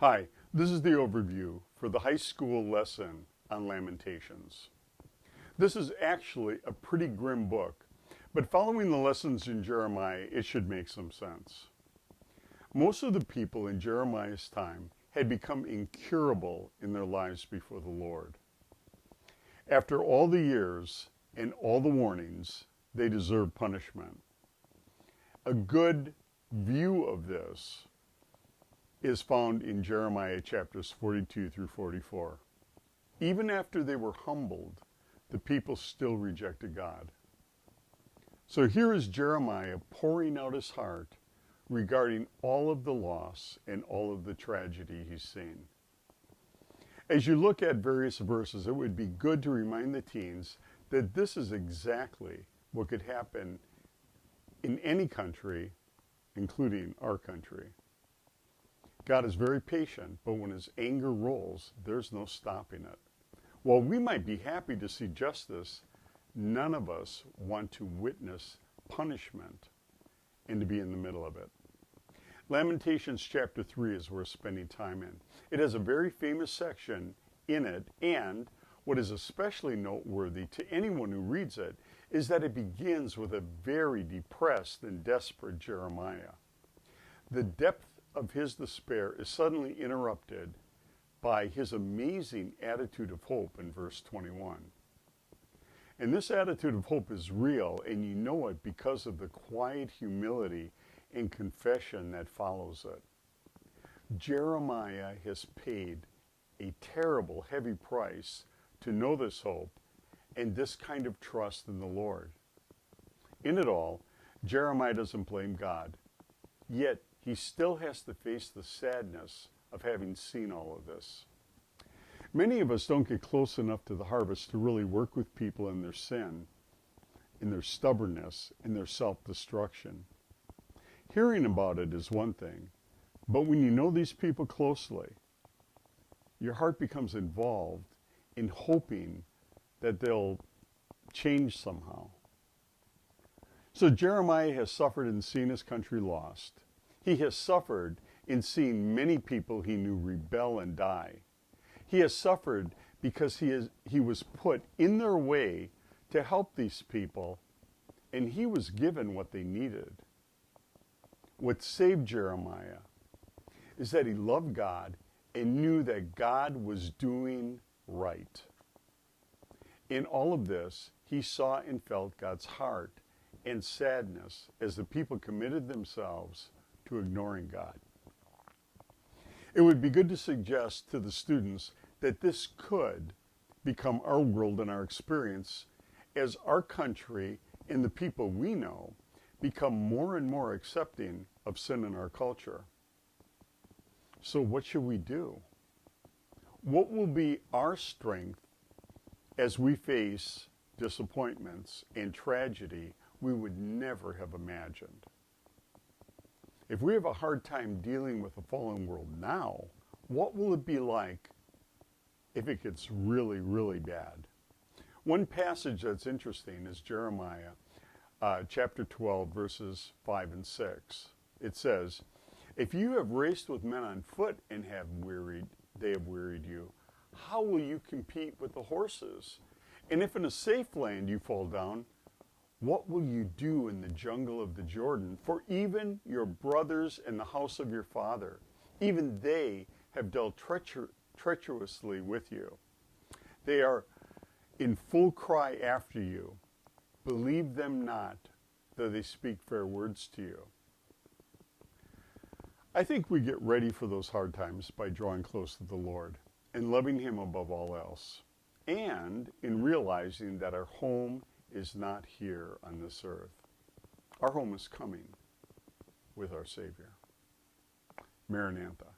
Hi, this is the overview for the high school lesson on Lamentations. This is actually a pretty grim book, but following the lessons in Jeremiah, it should make some sense. Most of the people in Jeremiah's time had become incurable in their lives before the Lord. After all the years and all the warnings, they deserve punishment. A good view of this is found in Jeremiah chapters 42 through 44. Even after they were humbled, the people still rejected God. So here is Jeremiah pouring out his heart regarding all of the loss and all of the tragedy he's seen. As you look at various verses, it would be good to remind the teens that this is exactly what could happen in any country, including our country. God is very patient, but when his anger rolls, there's no stopping it. While we might be happy to see justice, none of us want to witness punishment and to be in the middle of it. Lamentations chapter 3 is worth spending time in. It has a very famous section in it, and what is especially noteworthy to anyone who reads it is that it begins with a very depressed and desperate Jeremiah. The depth of his despair is suddenly interrupted by his amazing attitude of hope in verse 21. And this attitude of hope is real, and you know it because of the quiet humility and confession that follows it. Jeremiah has paid a terrible, heavy price to know this hope and this kind of trust in the Lord. In it all, Jeremiah doesn't blame God, yet he still has to face the sadness of having seen all of this. Many of us don't get close enough to the harvest to really work with people in their sin, in their stubbornness, in their self-destruction. Hearing about it is one thing, but when you know these people closely, your heart becomes involved in hoping that they'll change somehow. So Jeremiah has suffered and seen his country lost. He has suffered in seeing many people he knew rebel and die. He has suffered because he was put in their way to help these people, and he was given what they needed. What saved Jeremiah is that he loved God and knew that God was doing right. In all of this, he saw and felt God's heart and sadness as the people committed themselves to ignoring God. It would be good to suggest to the students that this could become our world and our experience as our country and the people we know become more and more accepting of sin in our culture. So what should we do? What will be our strength as we face disappointments and tragedy we would never have imagined? If we have a hard time dealing with the fallen world now, what will it be like if it gets really, really bad? One passage that's interesting is Jeremiah chapter 12, verses 5 and 6. It says, "If you have raced with men on foot and they have wearied you, how will you compete with the horses? And if in a safe land you fall down, what will you do in the jungle of the Jordan? For even your brothers in the house of your father, even they have dealt treacherously with you. They are in full cry after you. Believe them not, though they speak fair words to you." I think we get ready for those hard times by drawing close to the Lord and loving him above all else, and in realizing that our home is not here on this earth. Our home is coming with our Savior. Maranatha.